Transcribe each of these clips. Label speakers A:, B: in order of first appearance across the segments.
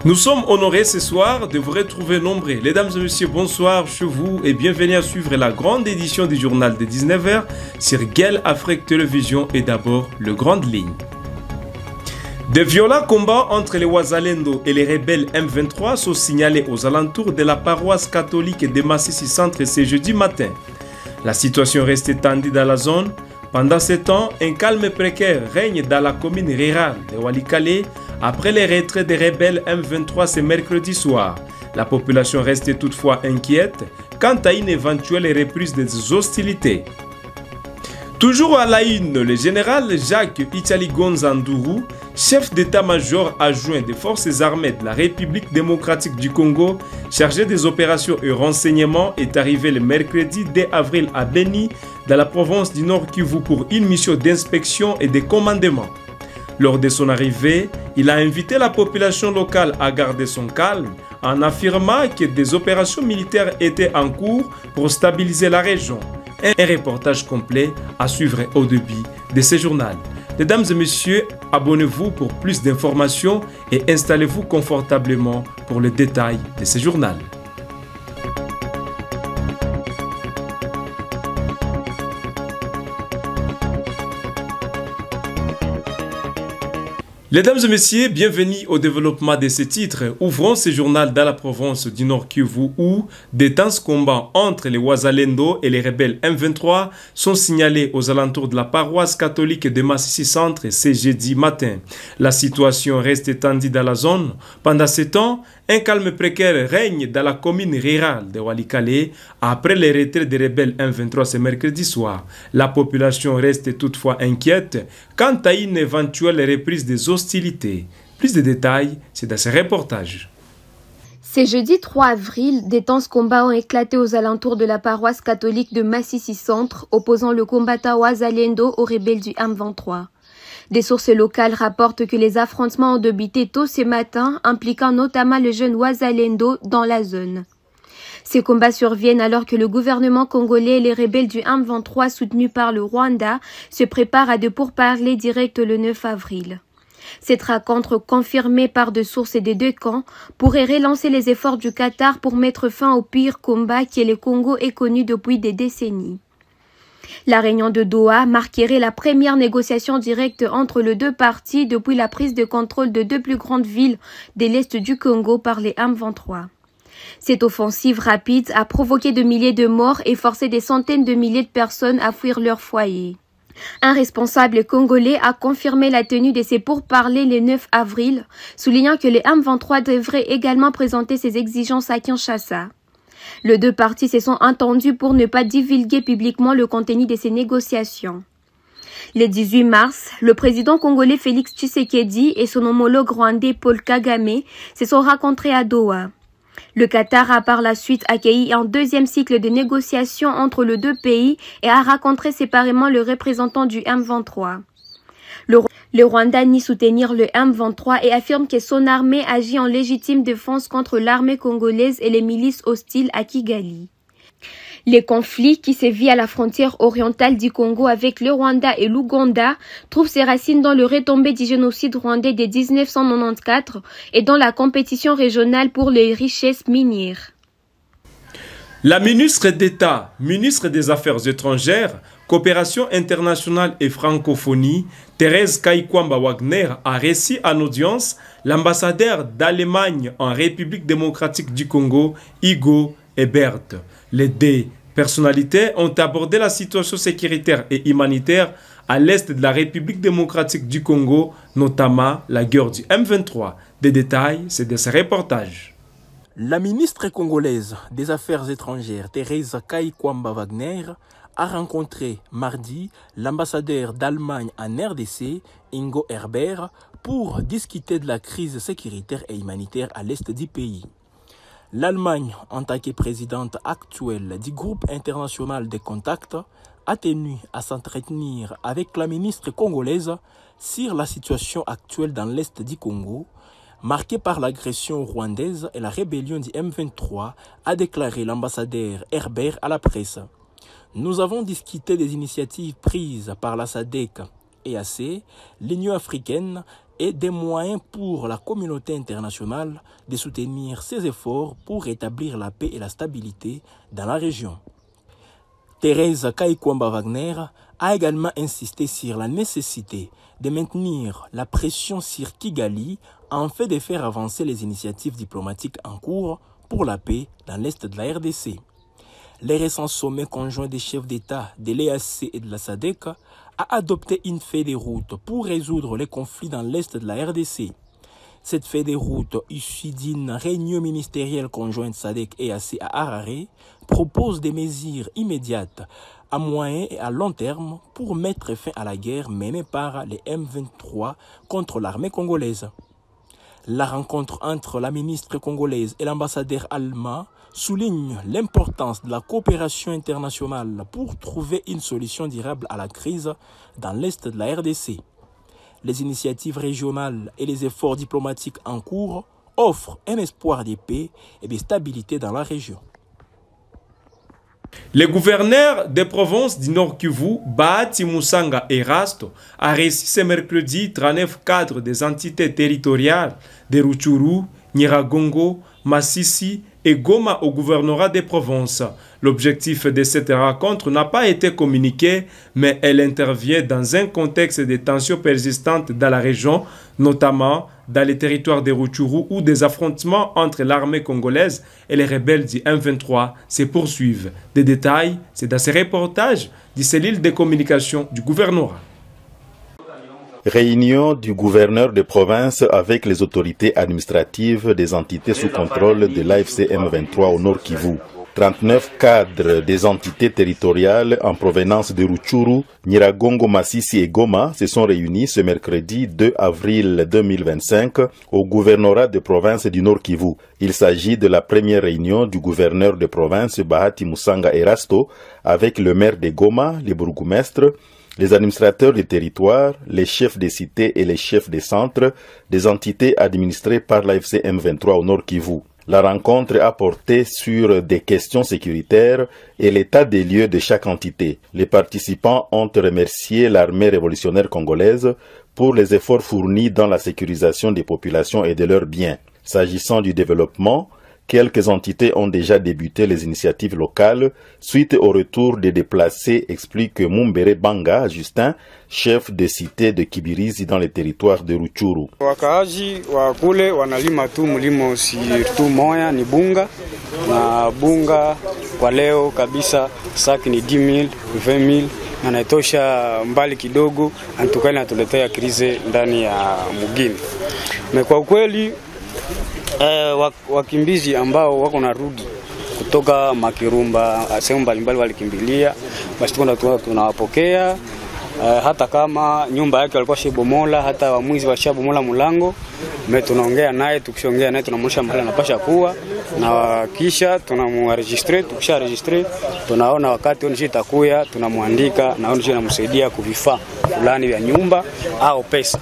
A: Nous sommes honorés ce soir de vous retrouver nombreux. Mesdames et messieurs, bonsoir chez vous et bienvenue à suivre la grande édition du journal de 19h sur Gueule Afrique Télévision et d'abord le Grande Ligne. De violents combats entre les Wazalendo et les rebelles M23 sont signalés aux alentours de la paroisse catholique de Massissi Centre ce jeudi matin. La situation reste tendue dans la zone. Pendant ce temps, un calme précaire règne dans la commune rurale de Walikale après les retraits des rebelles M23 ce mercredi soir. La population reste toutefois inquiète quant à une éventuelle reprise des hostilités. Toujours à la une, le général Jacques Italigonza Ndourou, chef d'état-major adjoint des forces armées de la République démocratique du Congo, chargé des opérations et renseignements, est arrivé le mercredi 2 avril à Beni, dans la province du Nord Kivu pour une mission d'inspection et de commandement. Lors de son arrivée, il a invité la population locale à garder son calme en affirmant que des opérations militaires étaient en cours pour stabiliser la région. Un reportage complet à suivre au début de ce journal. Mesdames et messieurs, abonnez-vous pour plus d'informations et installez-vous confortablement pour le détail de ce journal. Mesdames et messieurs, bienvenue au développement de ce titre. Ouvrons ce journal dans la province du Nord Kivu où des tenses combats entre les Wazalendo et les rebelles M23 sont signalés aux alentours de la paroisse catholique de Massissi Centre ce jeudi matin. La situation reste tendue dans la zone. Pendant ce temps, un calme précaire règne dans la commune rurale de Walikale après les retraits des rebelles M23 ce mercredi soir. La population reste toutefois inquiète quant à une éventuelle reprise des hostilités. Plus de détails, c'est dans ce reportage.
B: C'est jeudi 3 avril, des tenses combats ont éclaté aux alentours de la paroisse catholique de Massissi Centre, opposant le combattant Wazalendo aux rebelles du M23. Des sources locales rapportent que les affrontements ont débuté tôt ce matin, impliquant notamment le jeune Wazalendo dans la zone. Ces combats surviennent alors que le gouvernement congolais et les rebelles du M23 soutenus par le Rwanda se préparent à de pourparlers directs le 9 avril. Cette rencontre, confirmée par des sources des deux camps, pourrait relancer les efforts du Qatar pour mettre fin au pire combat que le Congo ait connu depuis des décennies. La réunion de Doha marquerait la première négociation directe entre les deux parties depuis la prise de contrôle de deux plus grandes villes de l'est du Congo par les M23. Cette offensive rapide a provoqué de milliers de morts et forcé des centaines de milliers de personnes à fuir leur foyer. Un responsable congolais a confirmé la tenue de ces pourparlers le 9 avril, soulignant que les M23 devraient également présenter ces exigences à Kinshasa. Les deux parties se sont entendues pour ne pas divulguer publiquement le contenu de ces négociations. Le 18 mars, le président congolais Félix Tshisekedi et son homologue rwandais Paul Kagame se sont rencontrés à Doha. Le Qatar a par la suite accueilli un deuxième cycle de négociations entre les deux pays et a rencontré séparément le représentant du M23. Le Rwanda nie soutenir le M23 et affirme que son armée agit en légitime défense contre l'armée congolaise et les milices hostiles à Kigali. Les conflits qui sévit à la frontière orientale du Congo avec le Rwanda et l'Ouganda trouvent ses racines dans le retombé du génocide rwandais de 1994 et dans la compétition régionale pour les richesses minières.
A: La ministre d'État, ministre des Affaires étrangères, Coopération internationale et francophonie, Thérèse Kaikwamba Wagner a reçu en audience l'ambassadeur d'Allemagne en République démocratique du Congo, Hugo Ebert. Les deux personnalités ont abordé la situation sécuritaire et humanitaire à l'est de la République démocratique du Congo, notamment la guerre du M23. Des détails, c'est de ce reportage.
C: La ministre congolaise des Affaires étrangères, Thérèse Kaikwamba Wagner, a rencontré mardi l'ambassadeur d'Allemagne en RDC, Ingo Herbert, pour discuter de la crise sécuritaire et humanitaire à l'est du pays. L'Allemagne, en tant que présidente actuelle du groupe international de contacts, a tenu à s'entretenir avec la ministre congolaise sur la situation actuelle dans l'est du Congo, marquée par l'agression rwandaise et la rébellion du M23, a déclaré l'ambassadeur Herbert à la presse. Nous avons discuté des initiatives prises par la SADC, EAC, l'Union africaine et des moyens pour la communauté internationale de soutenir ses efforts pour rétablir la paix et la stabilité dans la région. Thérèse Kaikwamba-Wagner a également insisté sur la nécessité de maintenir la pression sur Kigali en fait de faire avancer les initiatives diplomatiques en cours pour la paix dans l'est de la RDC. Les récents sommets conjoints des chefs d'État de l'EAC et de la SADC a adopté une feuille de route pour résoudre les conflits dans l'est de la RDC. Cette feuille de route, issue d'une réunion ministérielle conjointe SADC-EAC à Harare, propose des mesures immédiates à moyen et à long terme pour mettre fin à la guerre menée par les M23 contre l'armée congolaise. La rencontre entre la ministre congolaise et l'ambassadeur allemand souligne l'importance de la coopération internationale pour trouver une solution durable à la crise dans l'est de la RDC. Les initiatives régionales et les efforts diplomatiques en cours offrent un espoir de paix et de stabilité dans la région.
A: Le gouverneur des provinces du Nord Kivu, Bahati Musanga Erasto, a reçu ce mercredi 39 cadres des entités territoriales de Rutshuru, Nyiragongo, Masisi et Goma au gouvernorat des provinces. L'objectif de cette rencontre n'a pas été communiqué, mais elle intervient dans un contexte de tensions persistantes dans la région, notamment dans les territoires de Rutshuru où des affrontements entre l'armée congolaise et les rebelles du M23 se poursuivent. Des détails, c'est dans ce reportage du cellule de communication du gouvernorat.
D: Réunion du gouverneur de province avec les autorités administratives des entités sous contrôle de l'AFC M23 au Nord Kivu. 39 cadres des entités territoriales en provenance de Rutshuru, Nyiragongo, Masisi et Goma se sont réunis ce mercredi 2 avril 2025 au gouvernorat de province du Nord Kivu. Il s'agit de la première réunion du gouverneur de province Bahati Musanga Erasto avec le maire de Goma, les bourgmestres, les administrateurs des territoires, les chefs des cités et les chefs des centres des entités administrées par l'AFC M23 au Nord Kivu. La rencontre a porté sur des questions sécuritaires et l'état des lieux de chaque entité. Les participants ont remercié l'armée révolutionnaire congolaise pour les efforts fournis dans la sécurisation des populations et de leurs biens. S'agissant du développement, quelques entités ont déjà débuté les initiatives locales suite au retour des déplacés, explique Mumbere Banga Justin, chef de cité de Kibirizi dans les territoires de Rutshuru.
E: Wakaaji wa kule wanalima tu mlimo tu moya ni bunga, na bunga kwa leo kabisa saki ni 10,000, 20,000 na naitosha mbali kidogo, antukani natuletea krize ndani ya mugini. Na kwa ukweli wakimbizi ambao wako narudi kutoka Makirumba, sehemu mbalimbali walikimbilia, basi tunawapokea hata kama nyumba yake walikuwa shibomola, hata wamwizi washabomola mlango, tunaongea naye, tukishaongea naye tunamwonyesha mahali anapasha kuwa na kisha tunamregistre. Tukisha registre tunaona wakati onje itakuya, tunamwandika na onje namsaidia kuvifaa fulani vya nyumba au pesa.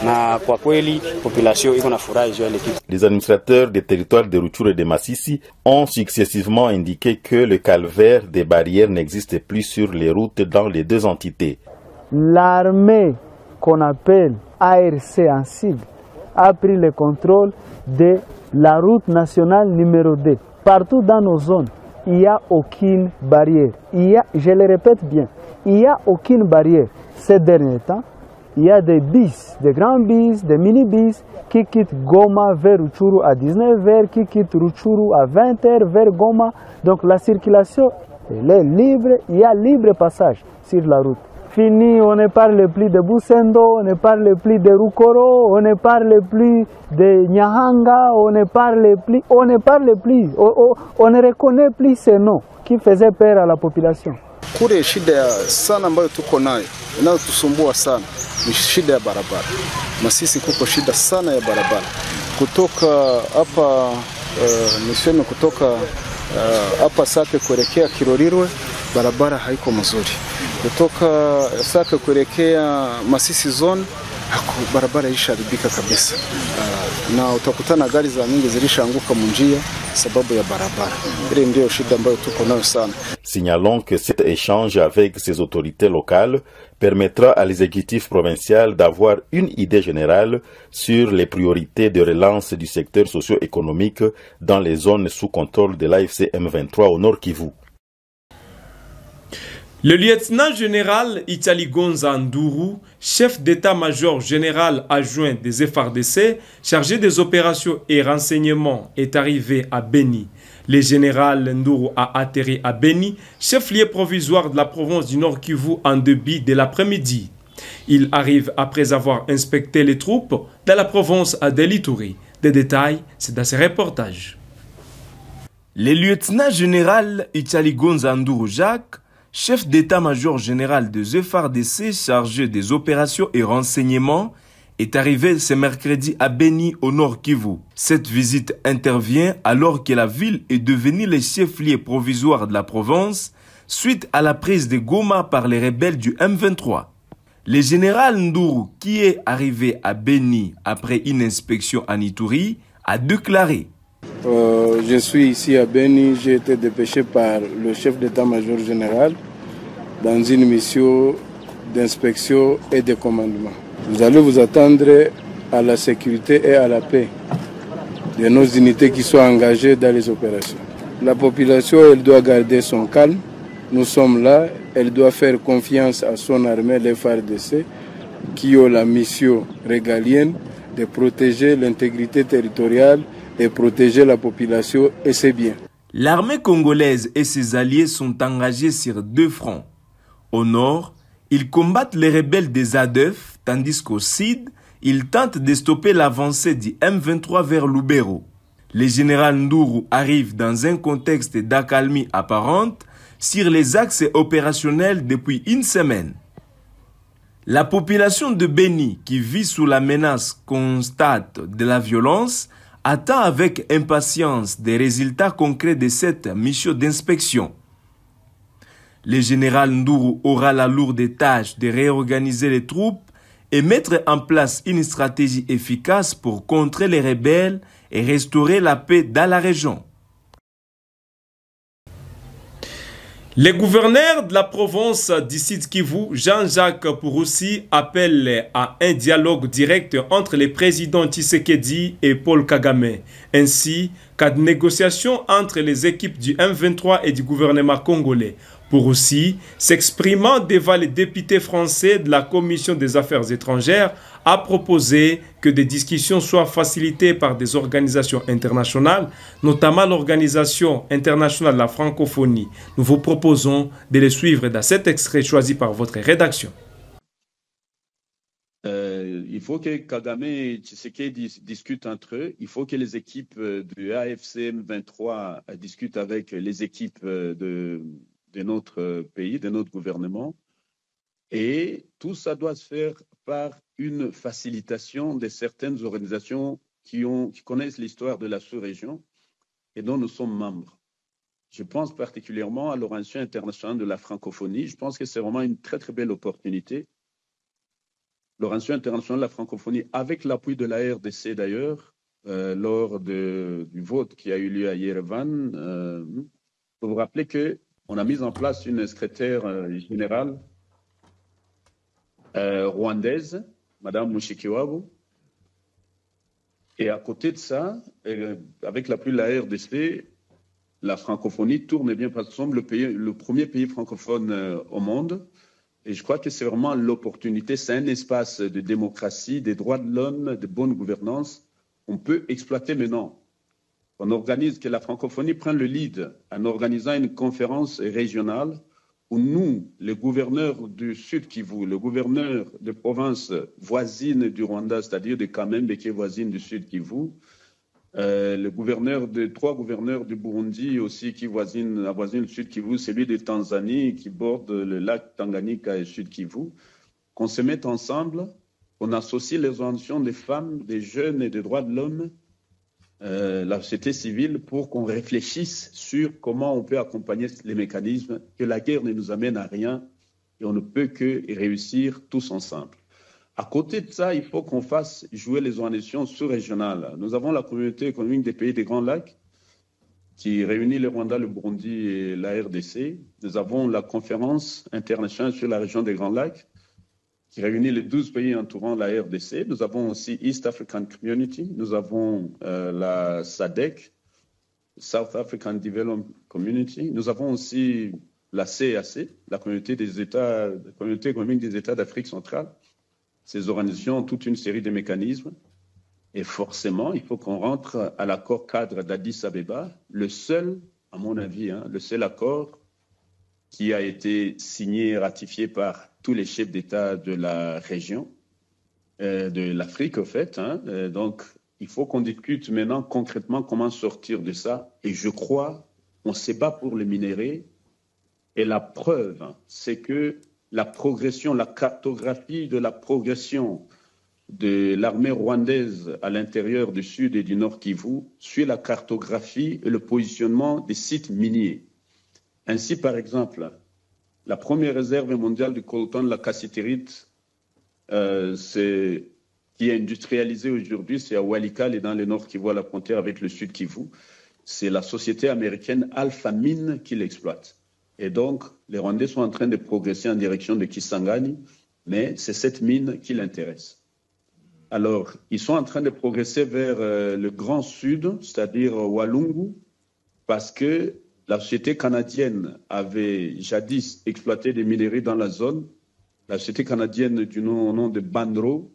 E: Na kwa kweli population iko na furaha hiyo ile kitu.
D: Les administrateurs des territoires de Rutshuru et de Masisi ont successivement indiqué que le calvaire des barrières n'existe plus sur les routes dans les deux entités.
F: L'armée qu'on appelle ARC en sigle a pris le contrôle de la route nationale numéro 2. Partout dans nos zones, il n'y a aucune barrière. Je le répète bien, il n'y a aucune barrière. Ces derniers temps, il y a des bis, des grands bis, des mini-bis qui quittent Goma vers Rutshuru à 19h, qui quittent Rutshuru à 20h vers Goma. Donc la circulation elle est libre, il y a libre passage sur la route. Fini, on ne parle plus de Busendo, on ne parle plus de Rukoro, on ne parle plus de Nyahanga, on ne reconnaît plus ces noms qui faisaient peur à la population.
G: Kule shida sana ambayo tuko nayo inayotusumbua sana ni shida ya barabara. Masisi kuko shida sana ya barabara. Kutoka hapa niseme kutoka hapa Sake kuelekea Kirorirwe barabara haiko mzuri. Kutoka Sake kuelekea Masisi zone barabara isharibika kabisa. na utakutana gari za mingi zilishaanguka munjia sababu ya barabara. Ile ndio shida ambayo tuko nayo sana.
D: Signalons que cet échange avec ces autorités locales permettra à l'exécutif provincial d'avoir une idée générale sur les priorités de relance du secteur socio-économique dans les zones sous contrôle de l'AFC M23 au Nord Kivu.
A: Le lieutenant général Itali Gonza Nduru, chef d'état-major général adjoint des FARDC, chargé des opérations et renseignements, est arrivé à Beni. Le général Nduru a atterri à Beni, chef-lieu provisoire de la province du Nord Kivu, en début de l'après-midi. Il arrive après avoir inspecté les troupes dans la province à Delituri. Des détails, c'est dans ce reportage. Le lieutenant général Itali Gonza Nduru Jacques, chef d'état-major général des FARDC chargé des opérations et renseignements, est arrivé ce mercredi à Beni au Nord Kivu. Cette visite intervient alors que la ville est devenue le chef-lieu provisoire de la province suite à la prise de Goma par les rebelles du M23. Le général Nduru, qui est arrivé à Beni après une inspection à Ituri, a déclaré:
H: je suis ici à Beni, j'ai été dépêché par le chef d'état-major général dans une mission d'inspection et de commandement. Vous allez vous attendre à la sécurité et à la paix de nos unités qui sont engagées dans les opérations. La population, elle doit garder son calme. Nous sommes là, elle doit faire confiance à son armée, les FARDC, qui ont la mission régalienne de protéger l'intégrité territoriale et protéger la population et ses biens.
A: L'armée congolaise et ses alliés sont engagés sur deux fronts. Au nord, ils combattent les rebelles des ADF, tandis qu'au sud, ils tentent de stopper l'avancée du M23 vers Lubero. Le général Nduru arrive dans un contexte d'accalmie apparente sur les axes opérationnels depuis une semaine. La population de Beni, qui vit sous la menace constante de la violence, attend avec impatience des résultats concrets de cette mission d'inspection. Le général Nduru aura la lourde tâche de réorganiser les troupes et mettre en place une stratégie efficace pour contrer les rebelles et restaurer la paix dans la région. Le gouverneur de la province du Sud Kivu, Jean-Jacques Purusi, appelle à un dialogue direct entre les présidents Tshisekedi et Paul Kagame, ainsi qu'à des négociations entre les équipes du M23 et du gouvernement congolais. Purusi, s'exprimant devant les députés français de la Commission des Affaires étrangères, a proposé que des discussions soient facilitées par des organisations internationales, notamment l'Organisation internationale de la francophonie. Nous vous proposons de les suivre dans cet extrait choisi par votre rédaction.
I: Il faut que Kagame et Tshisekedi discutent entre eux. Il faut que les équipes du AFC M23 discutent avec les équipes de notre pays, de notre gouvernement. Et tout ça doit se faire par une facilitation de certaines organisations qui connaissent l'histoire de la sous-région et dont nous sommes membres. Je pense particulièrement à l'Organisation internationale de la francophonie. Je pense que c'est vraiment une très, très belle opportunité. L'Organisation internationale de la francophonie, avec l'appui de la RDC d'ailleurs, lors du vote qui a eu lieu à Yerevan, pour vous rappeler qu'on a mis en place une secrétaire générale rwandaise, Madame Mushikiwabo. Et à côté de ça, avec l'appui de la RDC, la francophonie tourne bien parce que nous sommes le premier pays francophone au monde. Et je crois que c'est vraiment l'opportunité, c'est un espace de démocratie, des droits de l'homme, de bonne gouvernance. On peut exploiter maintenant. On organise que la francophonie prenne le lead en organisant une conférence régionale où nous, les gouverneurs du Sud Kivu, le gouverneur de province voisine du Rwanda, c'est-à-dire de Kamembe qui est voisine du Sud Kivu, trois gouverneurs du Burundi aussi qui avoisinent le Sud Kivu, celui de Tanzanie qui borde le lac Tanganyika et le Sud Kivu, qu'on se mette ensemble, qu'on associe les organisations des femmes, des jeunes et des droits de l'homme, la société civile, pour qu'on réfléchisse sur comment on peut accompagner les mécanismes, que la guerre ne nous amène à rien et on ne peut que réussir tous ensemble. À côté de ça, il faut qu'on fasse jouer les organisations sous-régionales. Nous avons la communauté économique des pays des Grands Lacs qui réunit le Rwanda, le Burundi et la RDC. Nous avons la conférence internationale sur la région des Grands Lacs qui réunit les 12 pays entourant la RDC. Nous avons aussi East African Community. Nous avons la SADC, South African Development Community. Nous avons aussi la CAC, la communauté économique des États d'Afrique centrale. Ces organisations ont toute une série de mécanismes. Et forcément, il faut qu'on rentre à l'accord cadre d'Addis Abeba, le seul, à mon avis, le seul accord qui a été signé et ratifié par tous les chefs d'État de la région, de l'Afrique, au fait. Donc, il faut qu'on discute maintenant concrètement comment sortir de ça. Et je crois, on se bat pour le minerai. Et la preuve, c'est que la progression, la cartographie de la progression de l'armée rwandaise à l'intérieur du sud et du nord Kivu suit la cartographie et le positionnement des sites miniers. Ainsi, par exemple, la première réserve mondiale du coltan de la cassiterite qui est industrialisée aujourd'hui, c'est à Walikale et dans le nord Kivu, à la frontière avec le sud Kivu. C'est la société américaine Alpha Mine qui l'exploite. Et donc, les Rwandais sont en train de progresser en direction de Kisangani, mais c'est cette mine qui l'intéresse. Alors, ils sont en train de progresser vers le Grand Sud, c'est-à-dire Walungu, parce que la société canadienne avait jadis exploité des minerais dans la zone. La société canadienne du nom de Banro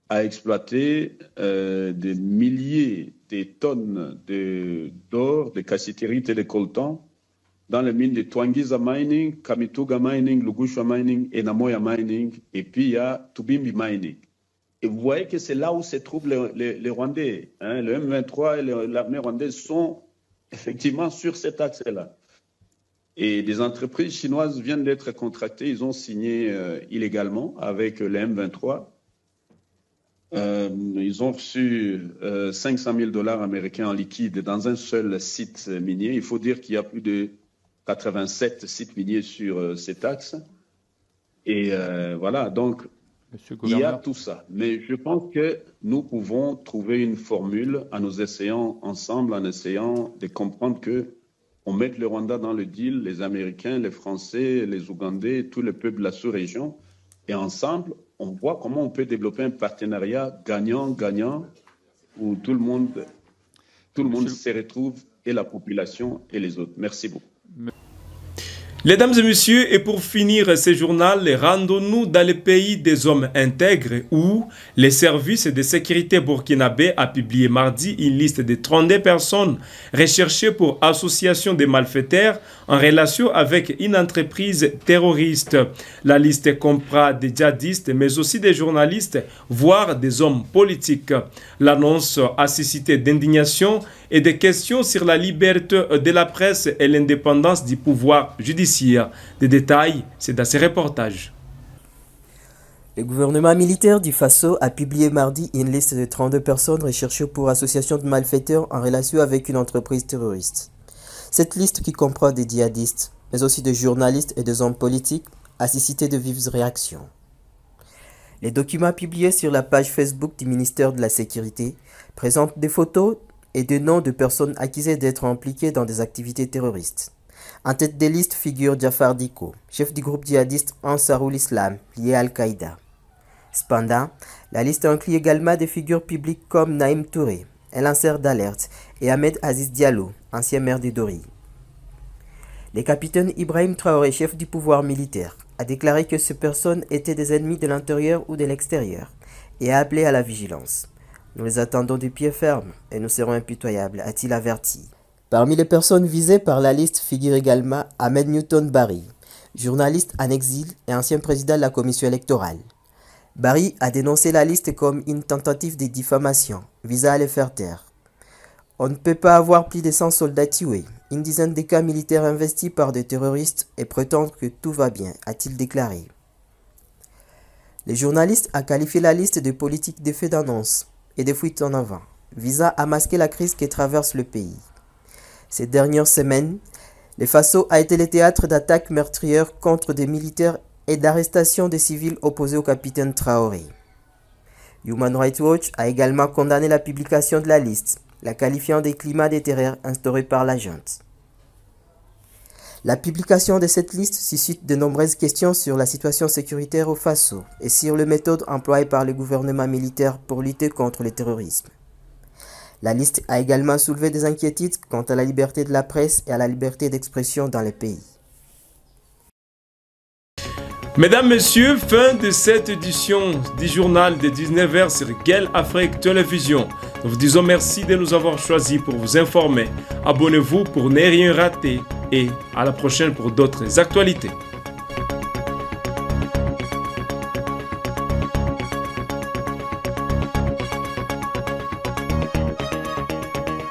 I: a exploité des milliers de tonnes d'or, de cassiterite et de coltan dans les mines de Twangiza Mining, Kamituga Mining, Lugushwa Mining et Namoya Mining, et puis il y a Tubimbi Mining. Et vous voyez que c'est là où se trouvent les Rwandais. Le M23 et l'armée rwandaise sont effectivement sur cet axe-là. Et des entreprises chinoises viennent d'être contractées. Ils ont signé illégalement avec le M23. Ils ont reçu 500 000 $ américains en liquide dans un seul site minier. Il faut dire qu'il y a plus de 87 sites miniers sur cet axe. Et voilà, donc il y a tout ça. Mais je pense que nous pouvons trouver une formule en nous essayant ensemble, en essayant de comprendre qu'on mette le Rwanda dans le deal, les Américains, les Français, les Ougandais, tout le peuple de la sous-région. Et ensemble, on voit comment on peut développer un partenariat gagnant-gagnant où tout le monde se retrouve, et la population et les autres. Merci beaucoup.
A: Mesdames et messieurs, et pour finir ce journal, rendons-nous dans le pays des hommes intègres où les services de sécurité burkinabé a publié mardi une liste de 32 personnes recherchées pour association de malfaiteurs en relation avec une entreprise terroriste. La liste comprend des djihadistes mais aussi des journalistes, voire des hommes politiques. L'annonce a suscité d'indignation et des questions sur la liberté de la presse et l'indépendance du pouvoir judiciaire. Des détails, c'est dans ces reportages.
J: Le gouvernement militaire du Faso a publié mardi une liste de 32 personnes recherchées pour association de malfaiteurs en relation avec une entreprise terroriste. Cette liste, qui comprend des djihadistes, mais aussi des journalistes et des hommes politiques, a suscité de vives réactions. Les documents publiés sur la page Facebook du ministère de la Sécurité présentent des photos et des noms de personnes accusées d'être impliquées dans des activités terroristes. En tête des listes figure Jafar Diko, chef du groupe djihadiste Ansarul Islam, lié à Al-Qaïda. Cependant, la liste inclut également des figures publiques comme Naïm Touré, un lanceur d'alerte, et Ahmed Aziz Diallo, ancien maire de Dori. Le capitaine Ibrahim Traoré, chef du pouvoir militaire, a déclaré que ces personnes étaient des ennemis de l'intérieur ou de l'extérieur et a appelé à la vigilance. Nous les attendons de pied ferme et nous serons impitoyables, a-t-il averti. Parmi les personnes visées par la liste figure également Ahmed Newton Barry, journaliste en exil et ancien président de la commission électorale. Barry a dénoncé la liste comme une tentative de diffamation visant à les faire taire. On ne peut pas avoir plus de 100 soldats tués, une dizaine de camps militaires investis par des terroristes et prétendre que tout va bien, a-t-il déclaré. Le journaliste a qualifié la liste de politique d'effet d'annonce et de fuite en avant, visant à masquer la crise qui traverse le pays. Ces dernières semaines, le Faso a été le théâtre d'attaques meurtrières contre des militaires et d'arrestations de civils opposés au capitaine Traoré. Human Rights Watch a également condamné la publication de la liste, la qualifiant des climats de terreur instaurés par la junte. La publication de cette liste suscite de nombreuses questions sur la situation sécuritaire au Faso et sur les méthodes employées par le gouvernement militaire pour lutter contre le terrorisme. La liste a également soulevé des inquiétudes quant à la liberté de la presse et à la liberté d'expression dans le pays.
A: Mesdames, Messieurs, fin de cette édition du journal de 19h sur Gueule Afrique Télévision. Nous vous disons merci de nous avoir choisis pour vous informer. Abonnez-vous pour ne rien rater et à la prochaine pour d'autres actualités.